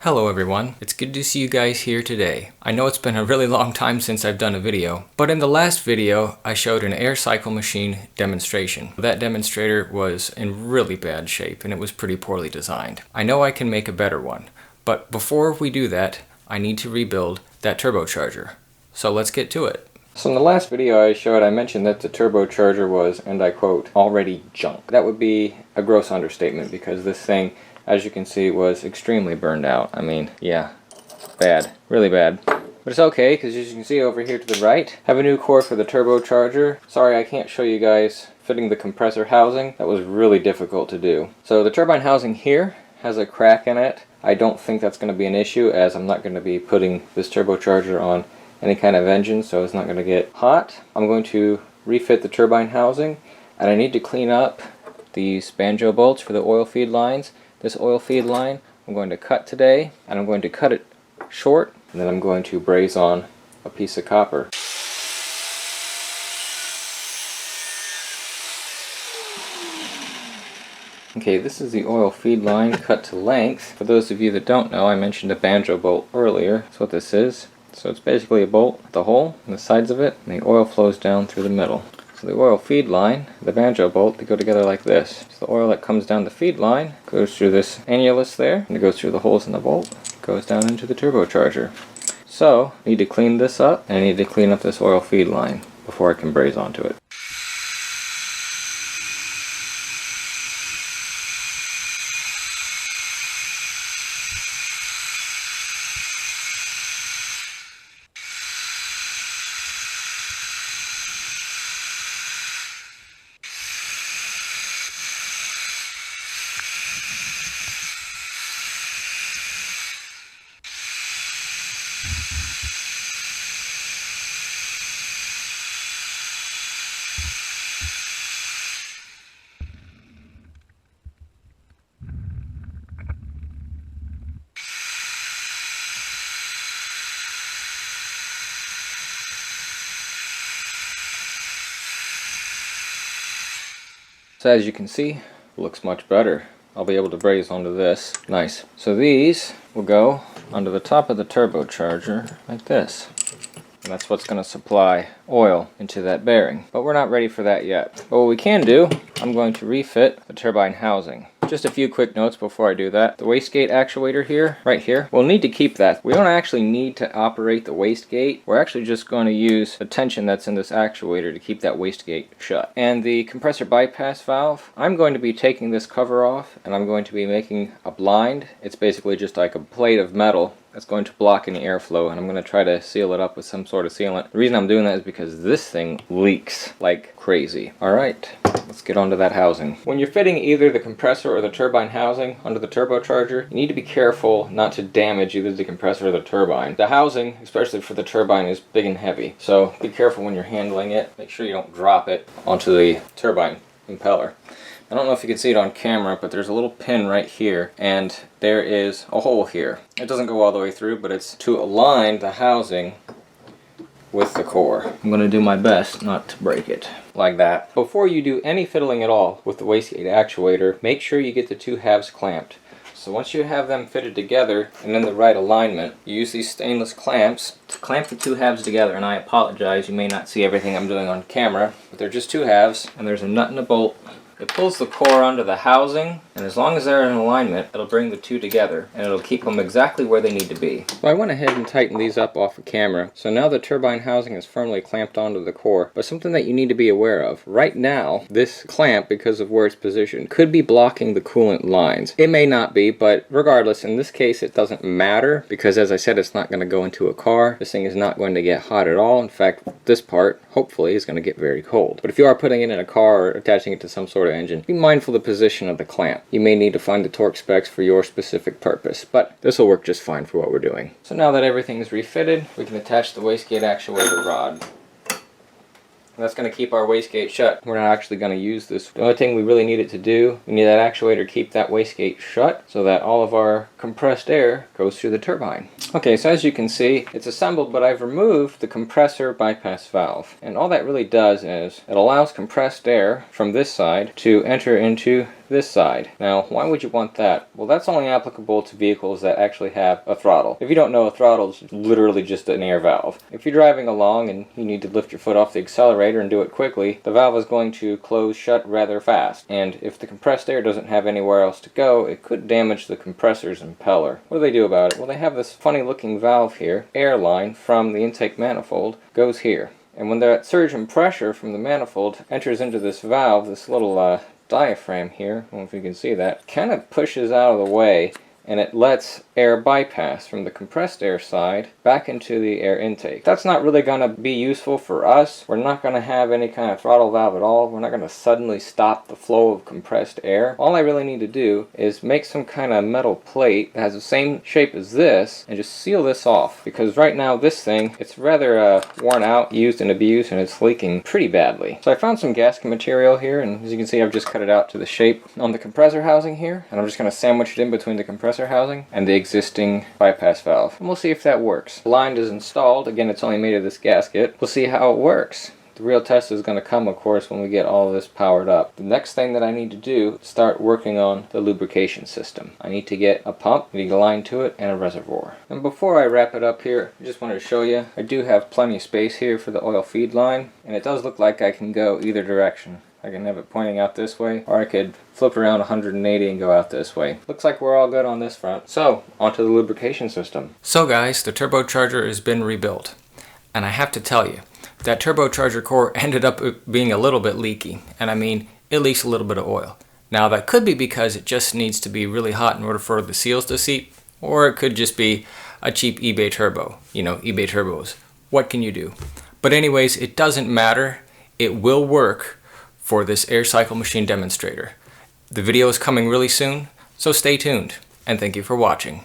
Hello everyone, it's good to see you guys here today. I know it's been a really long time since I've done a video, but in the last video I showed an air cycle machine demonstration. That demonstrator was in really bad shape and it was pretty poorly designed. I know I can make a better one, but before we do that, I need to rebuild that turbocharger. So let's get to it. So in the last video I mentioned that the turbocharger was, and I quote, already junk. That would be a gross understatement because this thing, as you can see, was extremely burned out. I mean, yeah, bad, really bad. But it's okay, because as you can see over here to the right, have a new core for the turbocharger. Sorry I can't show you guys fitting the compressor housing. That was really difficult to do. So the turbine housing here has a crack in it. I don't think that's going to be an issue, as I'm not going to be putting this turbocharger on any kind of engine, so it's not going to get hot. I'm going to refit the turbine housing, and I need to clean up these banjo bolts for the oil feed lines. This oil feed line I'm going to cut today, and I'm going to cut it short, and then I'm going to braze on a piece of copper. Okay, this is the oil feed line cut to length. For those of you that don't know, I mentioned a banjo bolt earlier. That's what this is. So it's basically a bolt with a hole in the sides of it, and the oil flows down through the middle. So the oil feed line, the banjo bolt, they go together like this. So the oil that comes down the feed line goes through this annulus there, and it goes through the holes in the bolt, goes down into the turbocharger. So I need to clean this up, and I need to clean up this oil feed line before I can braze onto it. So as you can see, it looks much better. I'll be able to braze onto this. Nice. So these will go onto the top of the turbocharger like this. And that's what's going to supply oil into that bearing. But we're not ready for that yet. But what we can do, I'm going to refit the turbine housing. Just a few quick notes before I do that. The wastegate actuator here, right here, we'll need to keep that. We don't actually need to operate the wastegate. We're actually just going to use the tension that's in this actuator to keep that wastegate shut. And the compressor bypass valve, I'm going to be taking this cover off and I'm going to be making a blind. It's basically just like a plate of metal that's going to block any airflow, and I'm going to try to seal it up with some sort of sealant. The reason I'm doing that is because this thing leaks like crazy. Alright, let's get onto that housing. When you're fitting either the compressor or the turbine housing onto the turbocharger, you need to be careful not to damage either the compressor or the turbine. The housing, especially for the turbine, is big and heavy, so be careful when you're handling it. Make sure you don't drop it onto the turbine impeller. I don't know if you can see it on camera, but there's a little pin right here, and there is a hole here. It doesn't go all the way through, but it's to align the housing with the core. I'm going to do my best not to break it like that. Before you do any fiddling at all with the wastegate actuator, make sure you get the two halves clamped. So once you have them fitted together and in the right alignment, you use these stainless clamps to clamp the two halves together. And I apologize, you may not see everything I'm doing on camera, but they're just two halves, and there's a nut and a bolt. It pulls the core onto the housing, and as long as they're in alignment, it'll bring the two together, and it'll keep them exactly where they need to be. So I went ahead and tightened these up off of camera, so now the turbine housing is firmly clamped onto the core. But something that you need to be aware of, right now, this clamp, because of where it's positioned, could be blocking the coolant lines. It may not be, but regardless, in this case it doesn't matter, because as I said, it's not going to go into a car. This thing is not going to get hot at all. In fact, this part, hopefully, is going to get very cold. But if you are putting it in a car or attaching it to some sort of engine, be mindful of the position of the clamp. You may need to find the torque specs for your specific purpose, but this will work just fine for what we're doing. So now that everything is refitted, we can attach the wastegate actuator rod. And that's going to keep our wastegate shut. We're not actually going to use this. The only thing we really need it to do, we need that actuator to keep that wastegate shut so that all of our compressed air goes through the turbine. Okay, so as you can see, it's assembled, but I've removed the compressor bypass valve. And all that really does is it allows compressed air from this side to enter into this side. Now, why would you want that? Well, that's only applicable to vehicles that actually have a throttle. If you don't know, a throttle is literally just an air valve. If you're driving along and you need to lift your foot off the accelerator and do it quickly, the valve is going to close shut rather fast. And if the compressed air doesn't have anywhere else to go, it could damage the compressor's impeller. What do they do about it? Well, they have this funny looking valve here. Air line from the intake manifold goes here. And when that surge in pressure from the manifold enters into this valve, this little diaphragm here, I don't know if you can see that, kind of pushes out of the way, and it lets air bypass from the compressed air side back into the air intake. That's not really going to be useful for us. We're not going to have any kind of throttle valve at all. We're not going to suddenly stop the flow of compressed air. All I really need to do is make some kind of metal plate that has the same shape as this and just seal this off, because right now this thing, it's rather worn out, used and abused, and it's leaking pretty badly. So I found some gasket material here, and as you can see, I've just cut it out to the shape on the compressor housing here, and I'm just going to sandwich it in between the compressor housing and the existing bypass valve, and we'll see if that works. The line is installed. Again, it's only made of this gasket. We'll see how it works. The real test is going to come, of course, when we get all of this powered up. The next thing that I need to do is start working on the lubrication system. I need to get a pump, I need a line to it, and a reservoir. And before I wrap it up here, I just wanted to show you, I do have plenty of space here for the oil feed line, and it does look like I can go either direction. I can have it pointing out this way, or I could flip around 180 and go out this way. Looks like we're all good on this front. So, onto the lubrication system. So guys, the turbocharger has been rebuilt. And I have to tell you, that turbocharger core ended up being a little bit leaky. And I mean, it leaks a little bit of oil. Now that could be because it just needs to be really hot in order for the seals to seep, or it could just be a cheap eBay turbo. You know, eBay turbos. What can you do? But anyways, it doesn't matter. It will work for this air cycle machine demonstrator. The video is coming really soon, so stay tuned, and thank you for watching.